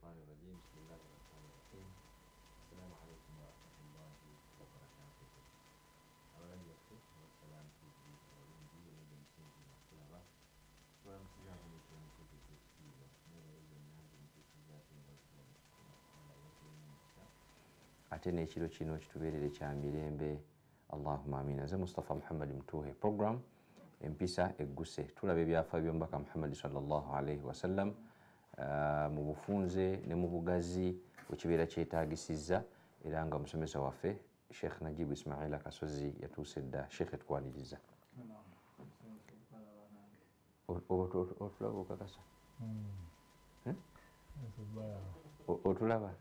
الشيطان الرجيم بسم الله الرحمن الرحيم السلام عليكم ورحمة الله وبركاته ababali baffe abasalamu tv abalungi olwedde musinzi nakulaba tulamusizaako nekyomukozi ekyekiitiibwa nebayoza nange mutukizaako nebazulamusa ate n'ekiro kino kitubeerere kya mirembe allahumma amina. Nze Mustafa Muhammad Mtuhe, program empisa egguse tulaba ebyafaayo by'omubaka Muhammad sallallahu alaihi wasallam mu bufunze ne mu bugazi bwekibeera kyetaagisizza, era nga omusomesa waffe Sheikh Najib Ismail Kasozi yatuuse dda. Sheikh tukwaniriza otulaba okakasa otulaba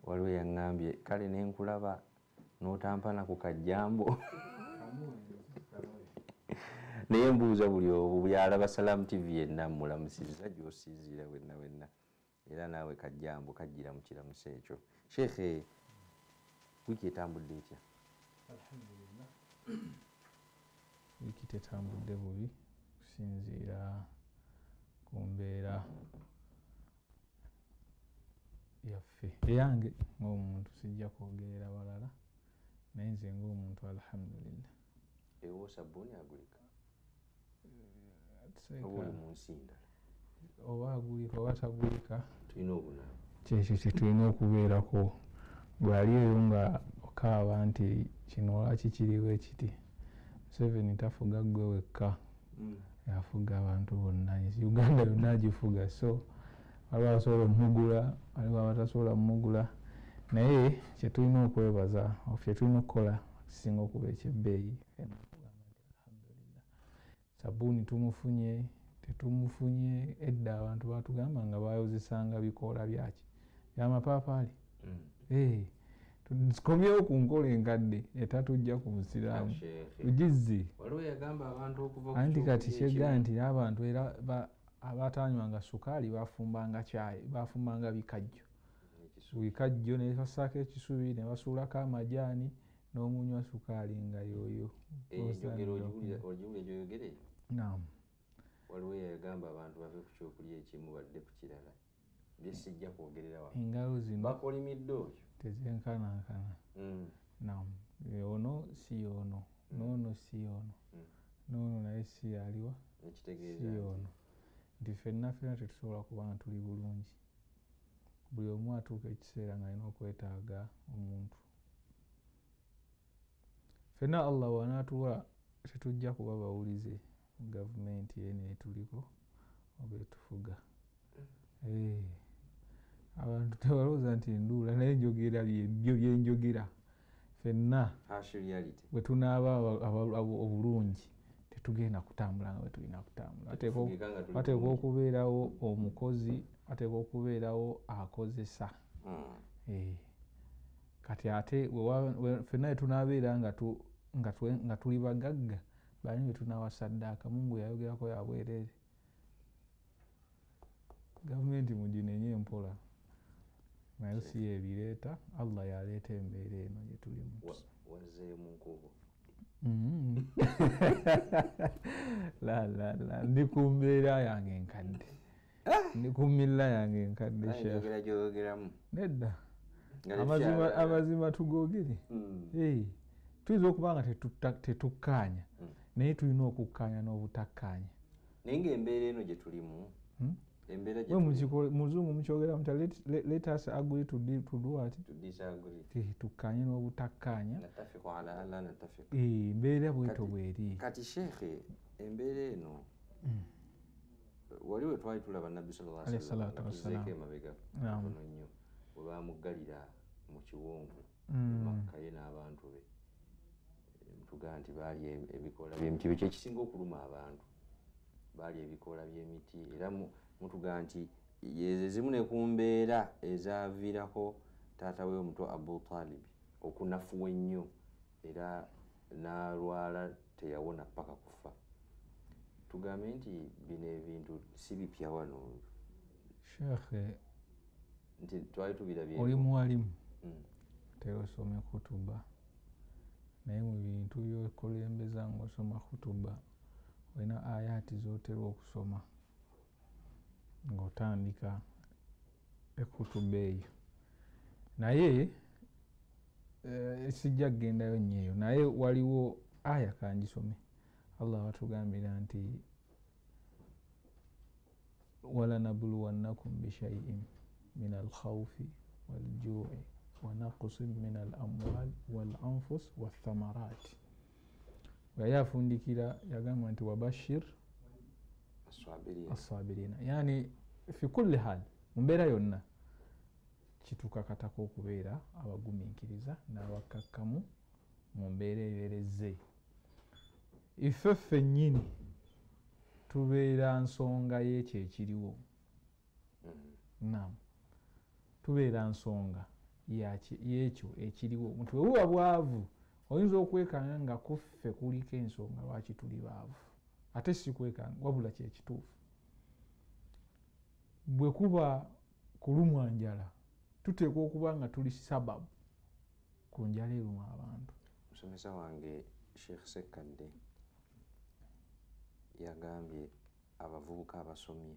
waliwo yaŋŋambye kale nenkulaba n'otampana ku kajjambo naye mbuuza buli obu byalaba Salaam TV yenna mulamusizza gy'osiizira wenna era naawe kajjambo kajjira mu kiramusa ekyo. Sheikh, wiiki etambudde etya? Alhamdulillah, wiiki tetambudde bubi kusinziira ku mbeera yaffe eyange ng'omuntu. Sijja kwogerera balala naye nze ng'omuntu alhamdulillah. Ewo sabbuuni agulika oba oli mu nsi ndala? Oba agulika oba tagulika, tulina obunafu. Kyekyo kye tulina okubeerako. Bw'ali eyo nga okaaba nti kino lwaki kiriwo ekiti, Museveni tafuga ggwe wekka, yafuga abantu bonna, Uganda yonna agifuga. So waliwo abasobola omugula, waliwo abatasobola mugula, naye kye tulina okwebaza kye tulina okukola kisinga okuba ekyebbeeyi. Alhamdulillah, sabbuuni tumufunye tetumufunye. Edda abantu batugamba nga bayozesanga bikoola byaki byamapaapaali. Tukomyewo ku nkola enkadde etatujja ku busiraamu ugizzi. Waliwo yagamba abantu okuva anti kati kyegga nti abantu era abatanywanga sukaali bafumbanga caayi, bafumbanga bikajjo, bikajjo ne basaako ekisubi ne basuulako amajaani n'omunywa sukaali nga yoyo. Ogiwulire? Naam. Waliwo yagamba abantu bave ku kyokulya ekimu badde ku kirala. Bye sijja kwogerera wa engalo zino bakolimidde oyo tezenkanankana. Naam, ono si ono, n'ono si ono, n'ono naye si yaliwa, si ono. Nti ffenna tetusobola kuba nga tuli bulungi. Buli omu atuuka ekiseera nga alina okwetaaga omuntu. Ffenna Allah wanaatuwa tetujja kuba bawulize gavumenti eno etuliko oba etufuga. Abantu tebalowooza nti nduula, naye njogera byebyo byenjogera. Ffenna bwe tunaaba obulungi tetugenda kutambula nga bwe tulina kutambula. Wateekwa okubeerawo omukozi, wateekwa okubeerawo akozesa. Kati ate ffenna tunaabeera nga tuli bagagga, bani bwe tunaawa saddaaka. Mungu yayogerako ya bwereere. Gavumenti muginenye empola naye si yebireeta, Allah yaleeta embeera eno gye tulimu. Wazzeemu nkubo? La ndi ku mbeera yange enkadde, ndi ku milla yange enkadde. Gyogeramu nedda, amazima tugoogere. Tuyinza okuba nga tetukkaanya, naye tulina okukkaanya n'obutakkaanya. Naye ng'embeera eno gye tulimu, muzungu mukyogera muta let us agree to do what? To disagree. Tukkaanye n'obutakkaanya. Natafiqu ala alla natafiq. Mbeera bwetyo bweri. Kati Sheikh, embeera eno waliwo twali tulaba Nabbi sallallahu alaihi wasallam emabega katono nnyo bwe bamuggalira mu kiwonvu Makka ye n'abantu be. Tugaa nti baali ebikoola by'emiti, bye kyekisinga okuluma abantu, baali ebikoola by'emiti. Era mutugaa nti zimu ne ku mbeera ezaaviirako taata we omuto Abu Talib okunafuwa ennyo, era n'alwala teyawona paka kufa. Tugambe nti bino ebintu si bipya wano. Sheikh, nti twali tubirabye. Oli muwalimu tera osome kutuba, naye mu bintu by'okulembeza ng'osoma kutuba olina ayati zotera okusoma ng'otandika ekutuba eyo naye sijja kugendayo nnyo eyo naye waliwo aya kangisome Allah watugambira nti walanabluwannakum bishaiin min alkhawfi waljui wanaqsin min alamwal walanfus wathamarat yaye afundikira yagamba nti wabashir asabirina yani fi kulli hal mu mbeera yonna kitukakatako okubeera abagumiikiriza n'abakkakkamu mu mbeera ebeerezze ife ffennyini tubeera nsonga y'ekyo ekiriwo naam tubeera nsonga y'ekyo ekiriwo muntu bwe buba bwavu oyinza okwekanga nga kuffe kuliko ensonga lwaki tuli baavu ate si kwekanga wabula kyekituufu bwe kuba kulumwa njala tuteekwa okuba nga tuli sababu ku njala eruma abantu. Musomesa wange Sheikh Sekadde yagambye abavubuka abasomye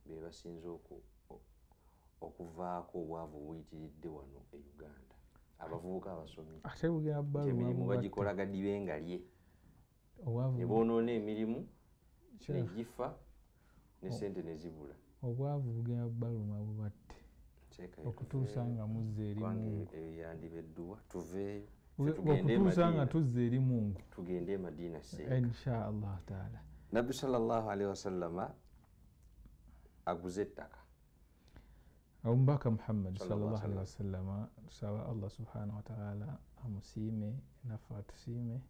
be basinze okuvaako obwavu buyitiridde wano e Uganda. Abavubuka abasomye ate bugera bbaluma emirimu bagikolaga dibe nga lye ne boonoona emirimu negifa ne ssente ne zibula. Obwavu bugera bbaluma bubatte okutuusa nga muzza eri Mungu. Yandiba edduwa tuveeyo okutuusa nga tuzza eri Mungu tugende e Madina Seeka insha Allah taala. Nabbi sallallahu alaihi wasallama aguze ettaka. Omubaka Muhammad sallallahu alaihi wasallama tusaba Allah subhanahu wa ta'ala amusiime naffe atusiime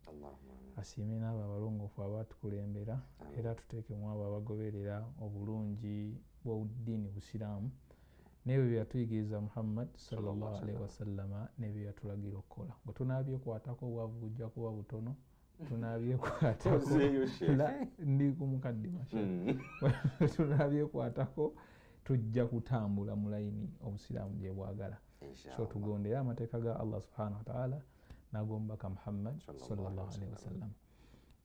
asiime n'abo abalongoofu abatukulembera era tuteekemu abo abagoberera obulungi bw'oddiini busiraamu n'ebyo bye yatuyigiriza Muhammad sallallahu alaihi wasallama n'ebyo yatulagira okukola. Bwe tunaabyekukwatako obwavu bujja kuba butono tunaabyekukwatako ndi ku mukaddima tunaabyekukwatako tujja kutambula mu layini obusiraamu gye bwagala. So tugondera amateeka ga Allah subhanahu wa ta'ala n'ag'omubaka Muhammad sallallahu alaihi wasallam.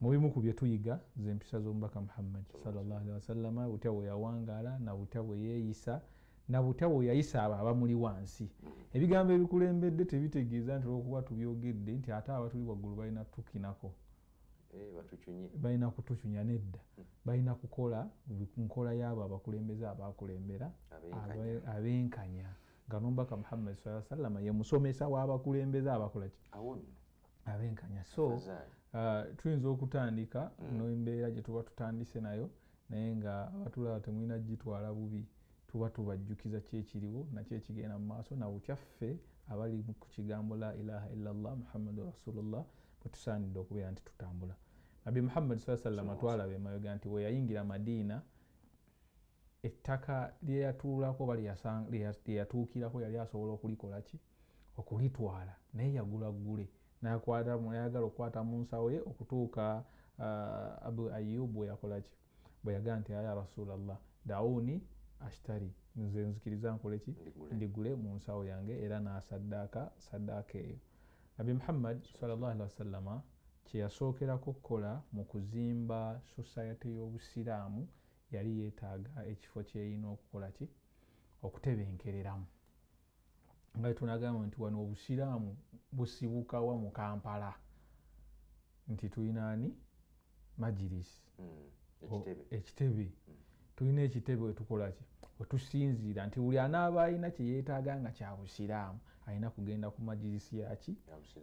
Mu bimu ku bye tuyiga ze mpisa z'omubaka Muhammad sallallahu alaihi wasallam butya bwe yawangaala na butya bwe yeeyisa na butya bwe yayisa abo abamuli wansi. Ebigambo ebikulembedde tebitegeeza nti olw'okuba tubyogedde nti ate abatuli waggulu balina tukinako balina kutukyunya nedda balina kukola nkola y'abo abakulembeze abakulembera abenkanya nga n'omubaka Muhammad sallallahu alaihi wasallam ye musomesa w'abakulembeze abakola ki abenkanya. So tuyinza okutandika n'embeera gye tuba tutandise nayo naye nga abatulaba temulina gitwala bubi tuba tubajjukiza kyekiriwo nakyo ekigenda mu maaso na butyaffe abali ku kigambo la ilaha illallah muhammadu rasulullah bwe tusaanidde okubeera nti tutambula. Nabi Muhammad sallallahu alaihi wasallam twalaba emabega nti we yayingira Madiina ettaka lye yatuulako oba lye yatuukirako yali asobola okulikola ki okulitwala naye yagulaggule n'ayagala okukwata mu nsawo ye okutuuka Abu Ayyub bwe yakola ki bwe yagaa nti ya rasulallah dauni ashtari nze nzikiriza nkole ki ndigule mu nsawo yange era n'asaddaaka eyo. Nabi Muhammad sallallahu alaihi wasallam kye yasookerako okukola mu kuzimba society y'obusiraamu yali yeetaaga ekifo kyeyina okukola ki okutebenkereramu. Nga tunagamba nti wano obusiraamu busibukawa mu Kampala nti tulinaani majirisi ekitebe tulina ekitebe wetukola ki wetusinziira nti buli anaaba alina kye yeetaaga nga kya busiraamu alina kugenda ku majirisi yaki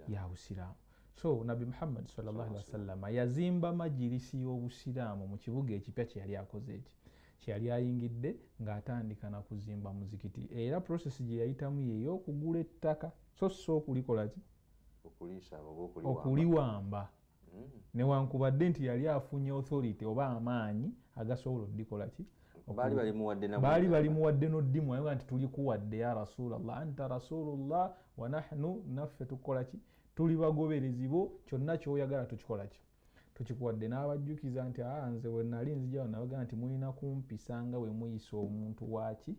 ya busiraamu. So Nabi Muhammad sallallahu alaihi wasallam yazimba majirisi y'obusiraamu mu kibuga ekipya kye yali akoze eki kye yali ayingidde ng'atandika na kuzimba muzikiti era process gye yayitamu ye y'okugula ettaka so okulikola ki okuliwamba newankubadde nti yali afunye authority oba amaanyi agasobola oddikola ki baali balimuwadde n'oddimu ayo nti tulikuwadde ya rasulallah anta rasulullah wa nahnu naffe tukola ki tuli bagoberezi bo kyonna ky'oyagala tukikola ki tukikuwadde. N'abajjukiza nti nze bwe nali nzija nabaga nti mulina kumpisa nga bwe muyisa omuntu waki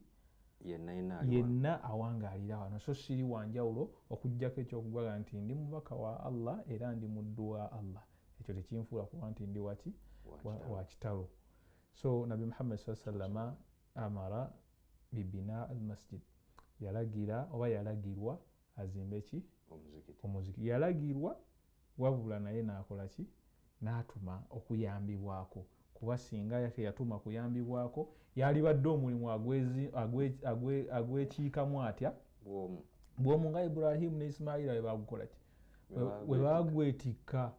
yenna awangaalira wano so siri wanjawulo okuggyako ekyokugwaga nti ndi mubaka wa Allah era ndi muddu wa Allah ekyo tekinfuula kuba nti ndi waki wa kitalo. So Nabi Muhammad sallallahu amara bibina almasjid, yalagira oba yalagirwa azimbe ki omuzikiti. Yalagirwa wabula naye n'akola ki, n'atuma okuyambibwako, kuba singa yatuma kuyambibwako yalibadde omulimu agwekiikamu atya bw'omu nga Ibrahimu ne Ismaila bwe bagukola ki, we bagwetikka.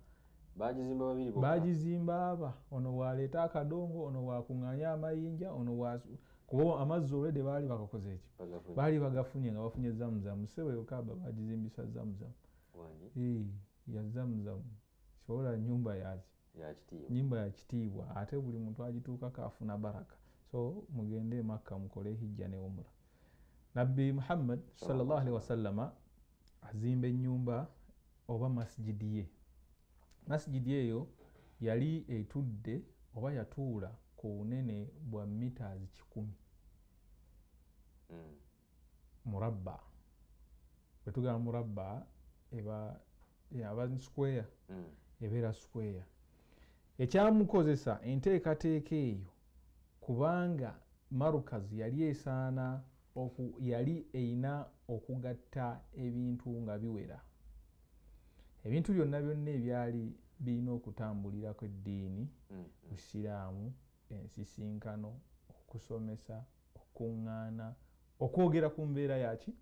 Bagizimba aba, ono bw'aleeta akadongo, ono bw'akuŋŋaanya amayinja, ono kuba amazzi olwedde baali bagakoze eki, baali bagafunye nga bafunye zamuzamu. Ssebo Yokaba bagizimbisa zamuzamu, ya zamuzamu, kisobola nyumba ya kitiibwa, ate buli muntu agituukako afuna baraka. So mugende Makka mukole hijja ne umra. Nabbi Muhammad sallallahu alaihi wasallama azimba ennyumba oba masjidi ye. Masjidi eyo yali etudde oba yatuula ku bunene bwa meters 100 murabba. Bwe tugamba murabba aba square, ebeera square. Ekyamukozesa enteekateeka eyo kubanga Marukaz yali esaana yali eyina okugatta ebintu nga biwera. Ebintu byonna ebyali birina okutambulirako eddiini, Busiraamu, ensisinkano, okusomesa, okuŋŋaana, okwogera ku mbeera yaki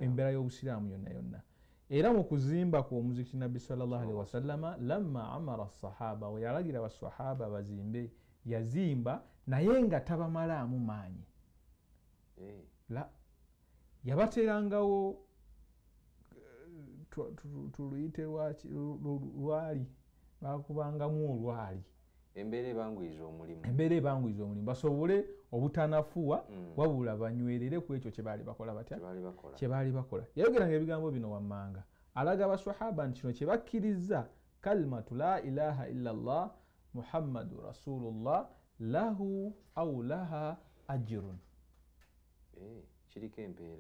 embeera y'Obusiraamu yonna. Era mu kuzimba kw'omuzikiti Nabbi sallallahu alaihi wasallama lamma amara sahaba, we yalagira basahaba bazimbe, yazimba naye nga tabamalaamu maanyi. Yabaterangawo tuluyite lwali, bakubangamu olwali, embeera ebangwiza omulimu basobole obutanafuwa wabula banywerere ku ekyo kye baali bakola batya, kye baali bakola. Yayogeranga ebigambo bino wammanga, alaga basahaba nti kino kye bakkiriza, kalimatu la ilaha illa Allah Muhammadu Rasulullah lahu au laha ajrun,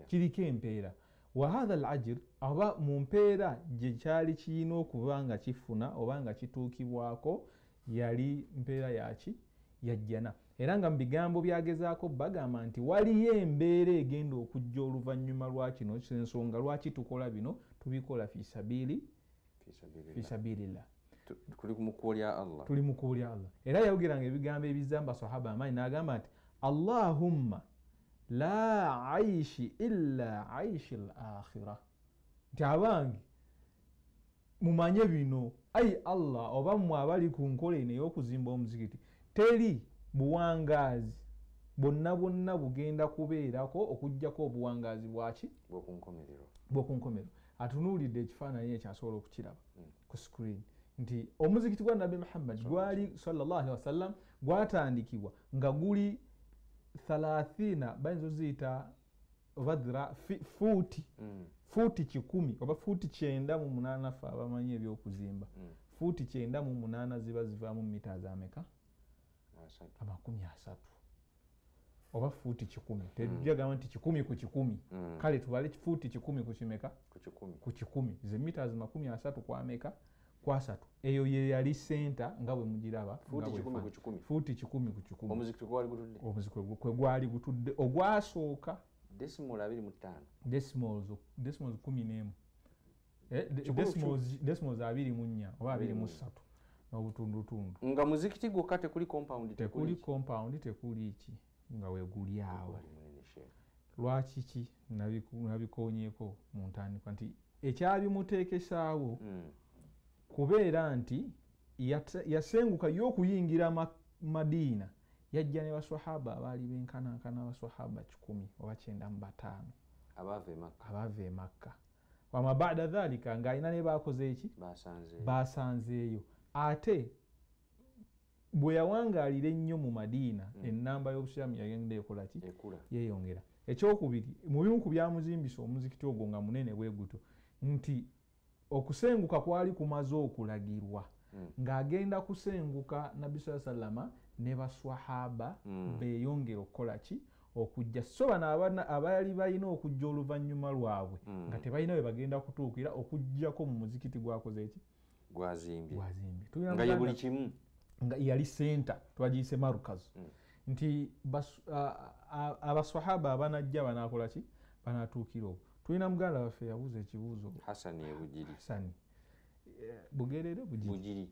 kiriko empeera. Wa hadha al-ajr, aba mu mpeera gye kyali kirina okuba nga kifuna oba nga kituukibwako yali mpeera yaki yajjana. Era nga mu bigambo byagezaako bagamba nti waliyo embeera egenda okujja oluvannyuma lwa kino, ensonga lwaki tukola bino, tubikola fi sabilillah, tuli mu kkubo lya Allah. Era yayogeranga ebigambo ebizamba sahaba amaanyi, n'agamba nti Allahumma la aishi illa aishi al-akhirah, nti abange mumanye bino, ayi Allah oba mmwe abali ku nkola eno ey'okuzimba omuzikiti, teri buwangaazi bonna bugenda kubeerako okuggyako obuwangaazi bwaki bw'okunkomerero. Atunuulidde ekifaananyi ekyasobola okukiraba ku screen nti omuzikiti gwa Nabi Muhammad gwali sallallahu alaihi wasallam gwatandikibwa nga guli 30 bayinza oziyita oba fuuti 10 oba fuuti 98 fe abamanyi ebyokuzimba, fuuti 98 ziba zivaamu mita zameka 30 oba fuuti 10. Tujagamba nti 10 ku 10, kale tubale fuuti 10 ku kimeka ku 10, ze mita 30 kwameka kwa 3. Eyo ye yali senta nga bwe mugiraba, fuuti 10 ku 10. Omuzikiti kwe gwali gutudde ogwasooka decimal 25, decimals 11, decimals 24 oba 23 n'obutundutundu. Nga muzikiti gwokka tekuli compound, tekuli ki nga weeguli awo. Lwaki ki nabikoonyeeko mu ntandikwa nti ekyabimuteekesaawo kubeera nti yasenguka y'okuyingira Madiina, yajja ne baswahaba abaali benkanankana abaswahaba 10 oba 95 abaava e Makka. Wama baada dhalika ng'alina ne baakoze eki, baasanzeeyo. Ate bwe yawangaalira ennyo mu Madiina, ennamba y'Obusiraamu yagenda ekola ki, yeeyongera. Ekyokubiri, mu bimu ku byamuzimbisa omuzikiti ogwo nga munene bwe guto, nti okusenguka kwali kumaze okulagirwa, ng'agenda kusenguka Nabbi sallallahu alaihi wasallama ne baswahaba beeyongera okukola ki, okujja. So bano abaali balina okujja oluvannyuma lwabwe nga tebalina we bagenda kutuukira okujjako mu muzikiti gwakoze eki, gwazimbye nga ye buli kimu nga yali center twagiyise markaz nti abaswahaba abanajja banakola ki banatuukira okwo. Tulina muganda waffe yabuuza ekibuuzo Hasani Ebugiri Hasani Bugerere Bugiri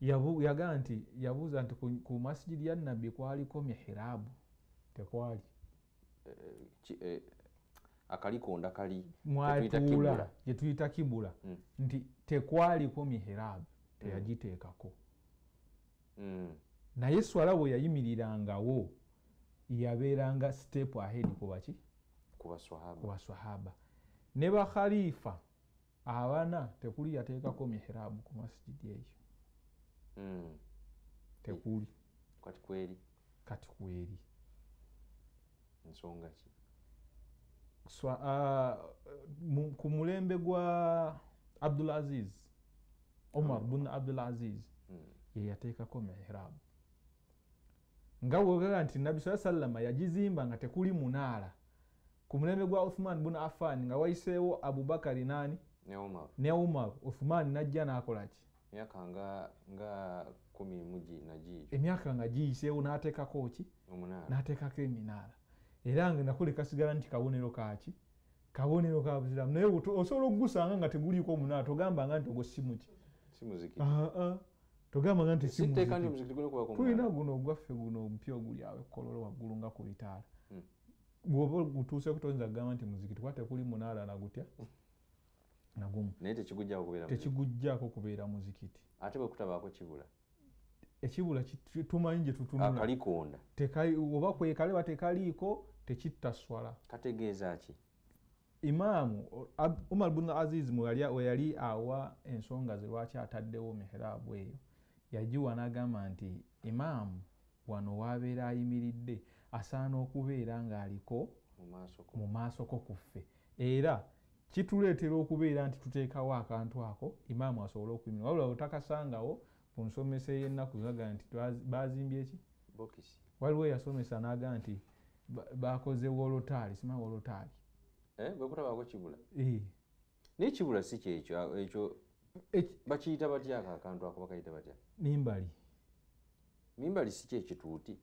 yagaa nti yabuuza nti ku masjidi ya nabbi kwaliko mihirabu tekwali akalikonda kali mwatuula gye tuyita kibula nti tekwaliko mihirabu teyagiteekako naye swala bwe yayimirirangawo yabeeranga step ahead kubaki ku baswahaba ne bakhalifa abana tekuli yateekako mihirabu ku masjidi eyo tekuli kati kweri nsonga ki ku mulembe gwa Abdul Aziz Omar bin Abdul Aziz ye yateekako mihirabu nga bwogera nti Nabbi sallallahu alayhi wasallam yagizimba nga tekuli munaala. Ku mulembe gwa Uthman bin Affan nga wayiseewo Abubakari nani ne Umar Uthman najja n'akola ki emyaka nga 10 nagiijo emyaka nga giyiseewo n'ateekako ki n'ateekako eminaala era nga nakule kasigala nti kabonero kaki kabonero ka buziramu naye osobola okugusanga nga teguliiko omunaala togamba nga nti ogwo simuki simuziki togamba nga nti tulina guno ogwaffe guno omupya oguli awo ekkololo waggulu nga ku bitaala bw'oba gutuuse kutonza kugamba nti muzikiti kuba tekuli munaala nagutya nagumu naye tekigujjaako kubeera muzikiti ate bwe kutabaako kibula ekibula tumanyi gye tutunula akalikonda oba kwekale batekaliiko tekitta swala kategeeza ki Imaamu Umar bin Aziz we yali awa ensonga ze lwaki ataddewo mihirabu eyo yagiwa n'agamba nti imaamu wano waabeera ayimiridde asaana okubeera ng'aliko mu maasoko ku ffe era kituleetera okubeera nti tuteekawo akantu ako imaamu asobole okuyimirira wabula otakasangawo ku nsomesa y'ennaku zaga nti baazimbye ki waliwo yasomesa n'aga nti baakoze wolotaali sima wolotaali bwe kutabaako kibula naye kibula si kyekyo ekyo bakiyita batya akantu ako bakayita batya mimbali si kyekituuti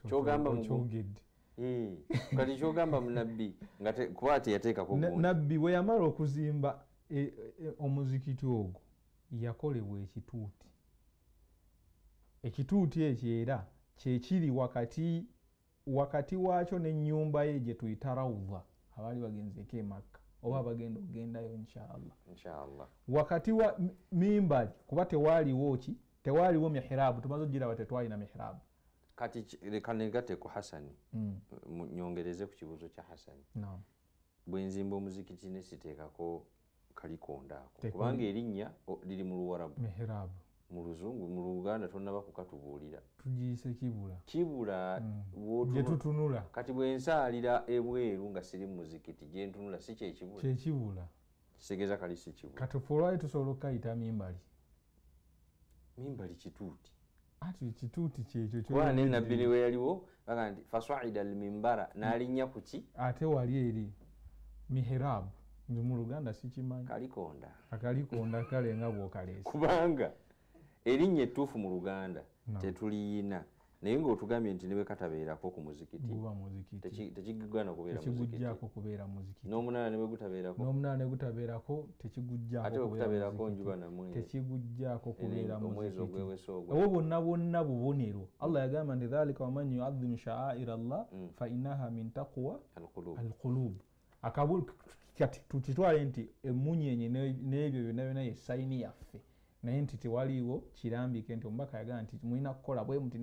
kyogamba mukyogedde kati kyogamba munabbi nga kuba teyateekako nabbi bwe yamala okuzimba omuzikiti ogwo yakolebwa ekituuti ekyo era kyekiri wakati waakyo n'ennyumba ye gye tuyita rawudha abaali bagenzeeko e Makka oba bagenda okugendayo inshallah wakati wa mimbali kuba tewaaliwo mihirabu tumaze ogiraba tetwalina mihirabu kati leka negate ku Hasani nyongereze ku kibuuzo kya Hasani bwe nzimba omuzikiti ne siteekako kalikonda ako kubanga erinnya liri mu Luwarabu mihirabu mu Luzungu mu Luganda tonnaba kukatubuulira tugiyise kibula gye tutunula kati bwe nsaalira ebweru nga siri mu muzikiti gye ntunula si kyekibula kitegeeza kali si kibula kati fulwayo tusobola okukayita mimbali kituuti ati kituuti kyekyo kuba ne nabbi we yaliwo baga nti faswaida almimbara n'alinnya ku ki ate wali eri mihirabu mu Luganda sikimanyi akalikonda kale nga bw'okaleese kubanga erinnya ettuufu mu Luganda tetuliyina naye ng'otugambye nti ne bwe katabeerako ku muzikiti tekigugana kubeera muzikiti n'omunaala ne bwe gutabeerako ate bwe kutabeerako njuba namwe tekigujjaako kubeera omwezi ogwewese obwo bonna bubonero Allah yagamba nti dhalika waman yu'adhimu sha'aira Allah fa innaha min taqwa alqulub kati tukitwale nti emunyenye n'ebyo byonna ye sayini yaffe naye nti tewaliiwo kirambike nti omubaka yagamba nti mulina kukola bwe muti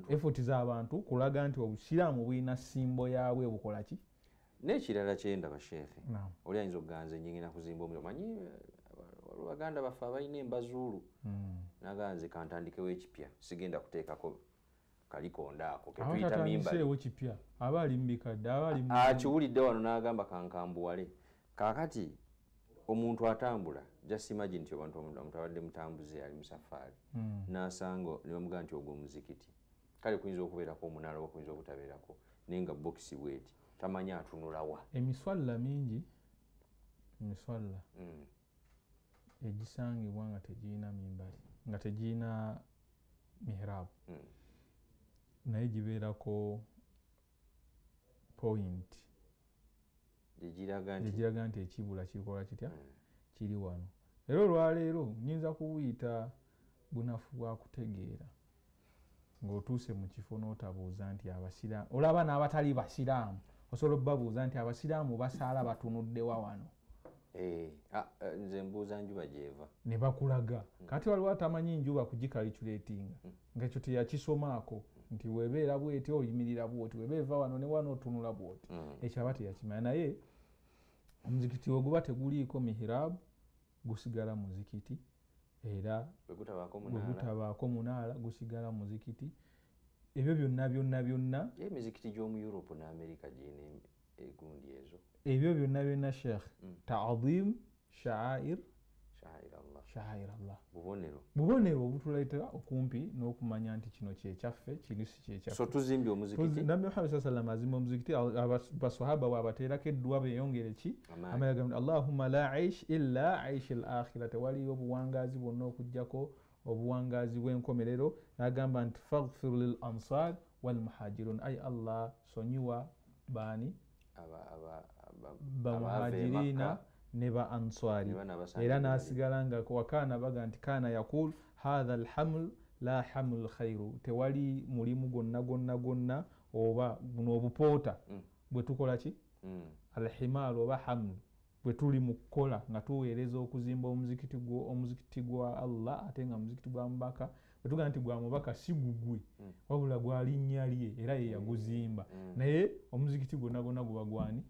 effort z'abantu kulaga nti obusiraamu bulina simbo yaabwe bukola ki n'ekirala kyendaba sheekhe oli ayinza okuganza enyingina kuzimba omuliro manyi baganda baffe abalina embazuulu naganze kantandikewo ekipya sigenda kuteekako kalikonda ako ketuyita mimbali kipya abali mbikadde akiwulidde wano n'agamba kankambuwale kaakati omuntu atambula just imagine nti abantu amutabadde mutambuze ali musafaari n'asanga ne bamugamba nti ogwo omuzikiti kale kuyinza okubeerako omunaala oba kuyinza obutabeerako naye nga bokisi bweti tamanyi atunulawa emiswalla mingi egisangibwa nga tegirina mimbali nga tegina mihrab naye gibeerako point egiraga nti ekibula kirikola kitya kiri wano. Era olwaleero nyinza kubuyita bunafu bwa kutegeera ng'otuuse mu kifo n'otabuuza nti abasiraamu, olaba n'abatali basiraamu osobola obbabuuza nti abasiraamu basaala batunuddewa wano. Nze mbuuza njuba gyeva ne bakulaga. Kati waliwo atamanyi njuba kugikalikuleetinga ng'ekyo teyakisomaako nti webeera bweti oyimirira bwoti, weba eva wano ne wano otunula bwoti. Ekyo aba teyakimanya. Naye omuzikiti oguba teguliiko mihirabu gusigala muzikiti, era bwe gutabaako munaala gusigala muzikiti. Ebyo byonna emizikiti gy'omu Europe ne America gyine egundi ezo, ebyo byonna Sheikh ta'zim sha'air Allah, bubonero obutuleetera okumpi n'okumanya nti kino kyekyaffe, kino si kyekyaffe. So tuzimbye omuzikiti, Nabi Muhammad sallallahu alaihi wasallam azimba omuzikiti, basahaba bwabateerako eddua beeyongere ki amayaga Allahumma la aish illa aish al-akhirah, tewaliyo obuwangazi bwonna okujjako obuwangazi bw'enkomerero. N'agamba nti faghfir lil ansar wal muhajirun, ay Allah sonyiwa baani bamuhajirina ne ba answari. Era n'asigala nga wakaana baga nti kaana yaqul hadha alhaml la haml khairu, tewali mulimu gonna oba buno obupoota bwe tukola ki alhimal oba haml bwe tuli mu kukola nga tuweereza okuzimba omuzikiti gwa Allah, ate nga muzikiti gwa mubaka bwe tugamba nti gwa mubaka si gugwe wabula gwa linnya lye era ye yaguzimba. Naye omuzikiti gwonna guba gwani?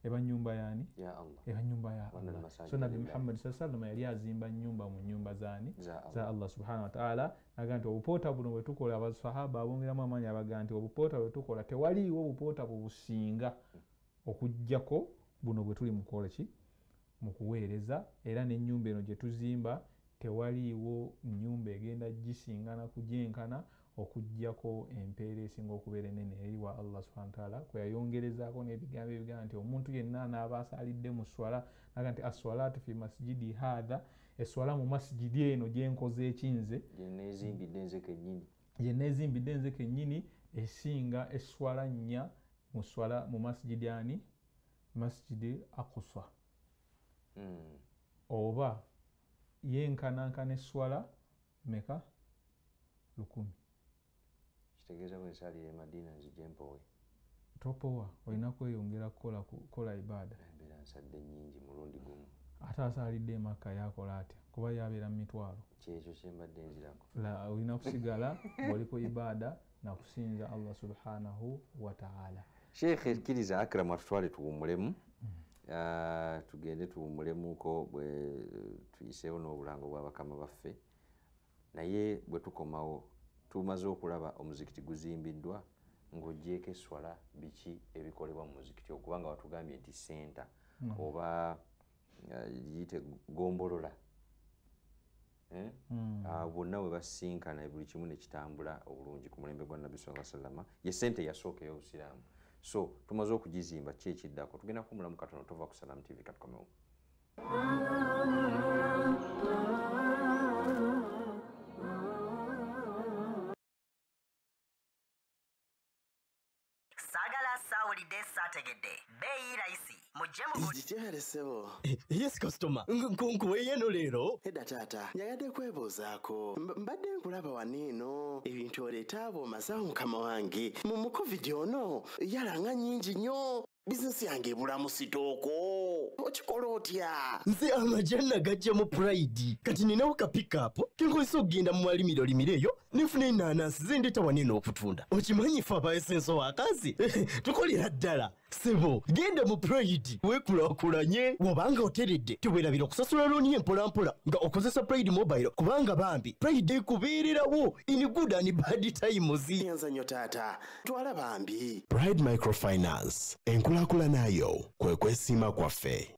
Eba nyumba yani? Ya Allah. Eba nyumba ya Allah. So Nabi Muhammad sallallahu alaihi wasallam yali azimba nyumba mu nyumba zani? Za Allah subhanahu wa ta'ala. Naga nti obupoota buno bwe tukola, abasahaba abongeramu amaanyi abaga nti obupoota bwe tukola tewaliiwo obupoota bubusinga okujjako buno bwe tuli mukola ki mu kuweereza. Era n'ennyumba eno gye tuzimba tewaliiwo nnyumba egenda gisingana kugyenkana okujjako empeera esinga okubeera enene eri wa Allah subhanahu wa ta'ala, kwe yayongerezaako n'ebigambo ebigamba nti omuntu yenna anaaba asalidde mu swala, naga nti as-salatu fi masjidi hadha, eswala mu masjidi eno gye nkoze ekinze gye neezimbidde nze kennyini esinga eswala nnya mu swala mu masjidi ani? Masjidi Aqsa. Oba yenkanankana eswala meka? 1000. Kitegeeza bwe nsalira Madina nzije mpowe topowa, olina kweyongera kukola ibada. Embeera nsadde nnyingi mulundi gumu. Ate asalidde Makka yakola atya? Kuba yabeera mu mitwalo. Kyekyo kye mbadde nzirako. Olina kusigala ng'oli ku ibada na kusinza Allah subhanahu wa ta'ala. Sheikh ekkiriza Akram atutwale tuwummulemu, tugende tuwummulemuko bwe tuyiseewo n'obulango bwa bakama baffe. Naye bwe tukomawo tumaze okulaba omuzikiti guzimbiddwa ng'oggyeko eswala, biki ebikolebwa mu muzikiti okubanga watugambye nti senta oba giyite gombolola bonna bwe basinkana buli kimu ne kitambula obulungi ku mulembe gwa Nabbi sallallahu alaihi wasallam, ye sente yasooka ey'Obusiraamu. So tumaze okugizimba ki ekiddako? Tugenda kumulamu katono tova ku Salam TV katukomewo. Sagala sawulidde saategedde beeyi rayisi mujjemu Ijityere sebo. Yes customer nkuwe yeno leero Edda taata nyagadde kwebuuzaako mbadde nkulaba waniino ebintu oleeta abo omasawo mukama wange mu covid ono yalanga nnyingi nnyo bizinesi yange ebulamu sitooko okikola otya? Nze amajana gajja mu Pride kati ninawo ka pick-up kenkozesa okugenda mu malimiro limireyo nifuna ennaanansi zendeeta waniino okutunda. Okimanyi ffe abaesenso wakazi tukolera ddala sebo, genda mu Pride weekulaakulanye. Wobanga oteredde teweerabira okusasula looni y'empolampola nga okozesa Pride mobile, kubanga bambi Pride ekubeererawo in good and bad times. Enzanyo taata twala bambi. Pride Microfinance, enkulaakulana yo kwe kwesiima kwaffe.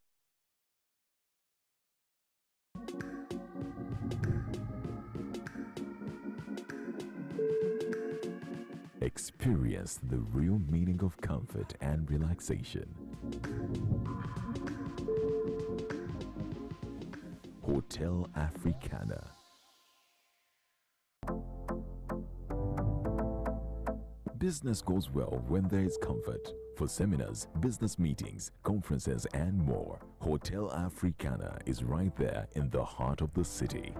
Experience the real meaning of comfort and relaxation. Hotel Africana. Business goes well when there is comfort. For seminars, business meetings, conferences, and more, Hotel Africana is right there in the heart of the city.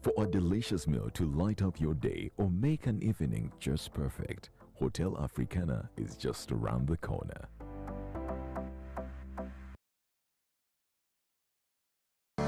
For a delicious meal to light up your day or make an evening just perfect, Hotel Africana is just around the corner.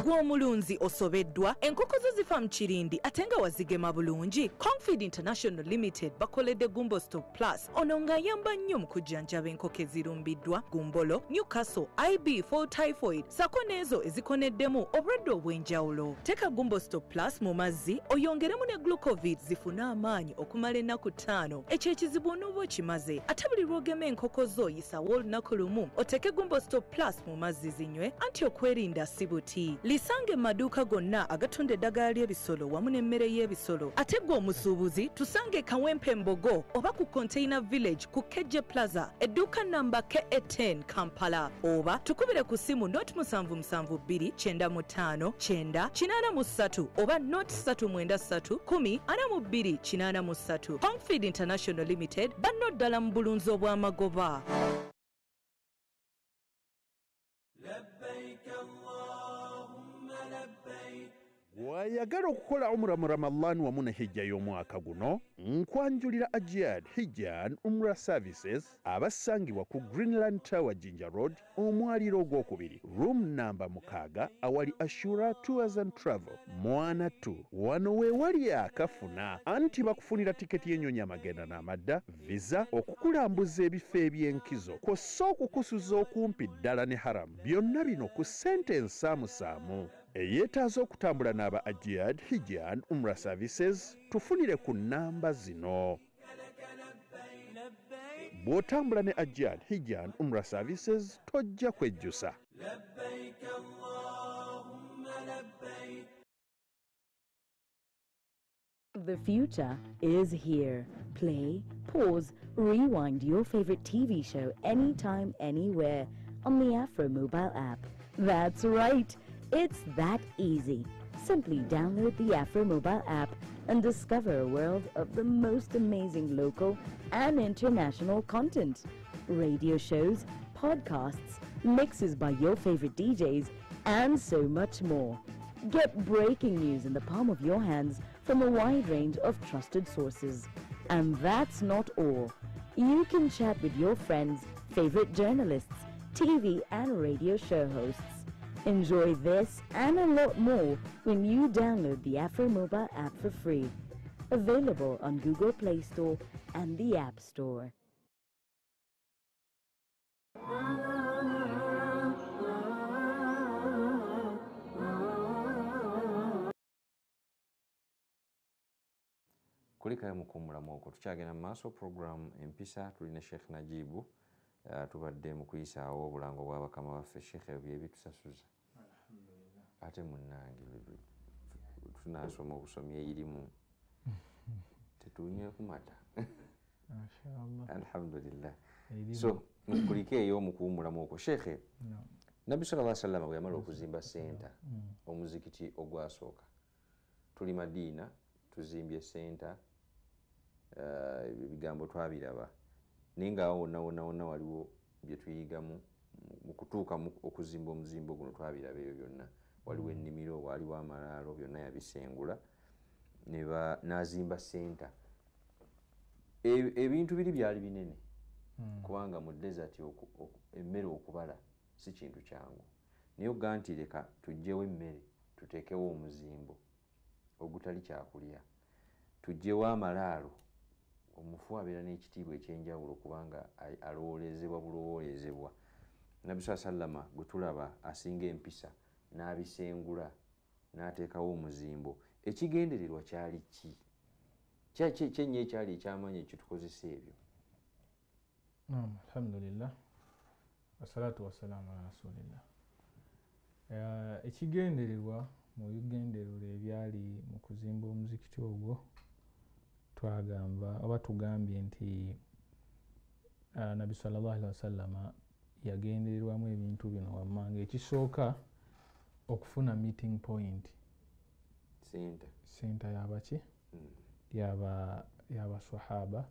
Gw'omulunzi osobeddwa enkoko zo zifa mu kirindi ate nga wazigema bulungi. Confid International Limited bakoledde Gumbo Stock Plus ono ng'ayamba nnyo mu kujjanjaba enkoko ezirumbiddwa Gumbolo, Newcastle, IB, Fall Typhoid sako n'ezo ezikoneddemu obulwadde obw'enjawulo. Teeka Gumbo Stock Plus mu mazzi oyongeremu ne Glucovit zifune amaanyi okumala ennaku 5. Ekyo ekizibu onooba okimaze. Ate buli lw'ogema enkoko zo yisawo olunaku lumu oteeke Gumbo Stock Plus mu mazzi zinywe anti okwerinda sibuti. Lisange maduuka gonna agatunda eddagala ly'ebisolo wamu n'emmere y'ebisolo. Ate gwe omusuubuzi tusange Kawempe Mbogo oba ku Container Village ku Keje Plaza edduuka namba KE10 Kampala oba tukubire ku simu not 772 95 983 oba not 393 10 82 Confid International Limited banno ddala mu bulunzi obw'amagoba. Wayagala okukola umra mu Ramadan wamu ne hijja y'omwaka guno nkwanjulira Ajiyad Hijja and Umrah Services abasangibwa ku Greenland Tower Jinja Road omwaliro ogwokubiri room namba 6 awali Ashura Tours and Travel mwana 2 wano weewali akafuna anti bakufunira tiketi y'ennyonyi amagenda n'amadda visa okukulambuza ebifo eby'enkizo kw'ossa okukusuza okumpi ddala ne haram byonna bino ku ssente ensaamusaamu. Eyeetaaza okutambula n'aba Ajiyad Hijja and Umrah Services tufunire ku namba zino. Bw'otambula ne Ajiyad Hijja and Umrah Services tojja kwejjusa. The future is here. Play, pause, rewind your favorite TV show anytime, anywhere on the Afro mobile app. That's right. It's that easy. Simply download the Afro mobile app and discover a world of the most amazing local and international content. Radio shows, podcasts, mixes by your favorite DJs, and so much more. Get breaking news in the palm of your hands from a wide range of trusted sources. And that's not all. You can chat with your friends, favorite journalists, TV and radio show hosts. Enjoy this and a lot more when you download the Afro mobile app for free. Available on Google Play Store and the App Store. Kulikayo mukuumulamu okwo tukyagenda mu maaso program empisa tulina Sheikh Najibu tubadde mu kuyisaawo obulango bwa bakama baffe Sheikh ebyo ebitusasuza ate munnange tunaasoma obusomi eyirimu tetunywe kumata alhamdulillah. So kulika eyo mukuumulamu okwo Sheikh Nabbi sallallahu alaihi wasallam bwe yamala okuzimba senta omuzikiti ogwasooka tuli Madiina tuzimbye senta ebigambo twabiraba naye nga wonna waliwo bye tuyigamu mu kutuuka okuzimba omuzimbo guno twabiraba ebyo byonna waliwo ennimiro waliwo amalaalo byonna yabisengula n'azimba senta. Ebintu biri byali binene kubanga mu desert emmere okubala si kintu kyangu naye ogga nti leka tuggyewo emmere tuteekewo omuzimbo ogutali kyakulya tuggyewo amalaalo omufu abeera n'ekitiibwa ekyenjawulo kubanga alowoolezebwa bulowoolezebwa. Nabbi sallama gwe tulaba asinga empisa n'abisengula n'ateekawo omuzimbo ekigendererwa kyali ki kyenye ekyali ekyamaanyi ekitukozesa ebyo? Alhamdulillah wassalatu wassalamu ala rasulillah. Ekigendererwa mu bigendererwa ebyali mu kuzimba omuzikiti ogwo twagamba oba tugambye nti Nabbi sallallahu alaihi wasallama yagendererwamu ebintu bino wammanga. Ekisooka okufuna meeting point center yabaki yabaswahaba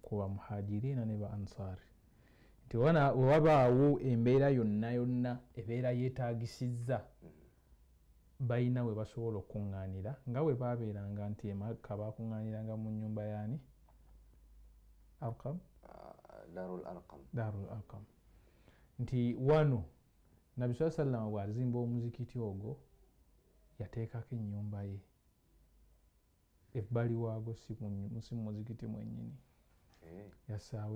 kuba muhajirina ne ba ansari nti wabaawo embeera yonna ebeera yeetagisizza balina we basobola okuŋŋaanira nga we baabeeranga nti emakka bakuŋŋaaniranga mu nnyumba yaani darul arqam nti wano nabbi saa sallama bw'azimba omuzikiti ogwo yateekako ennyumba ye ebbali waago si muzikiti mwennyini yassaawo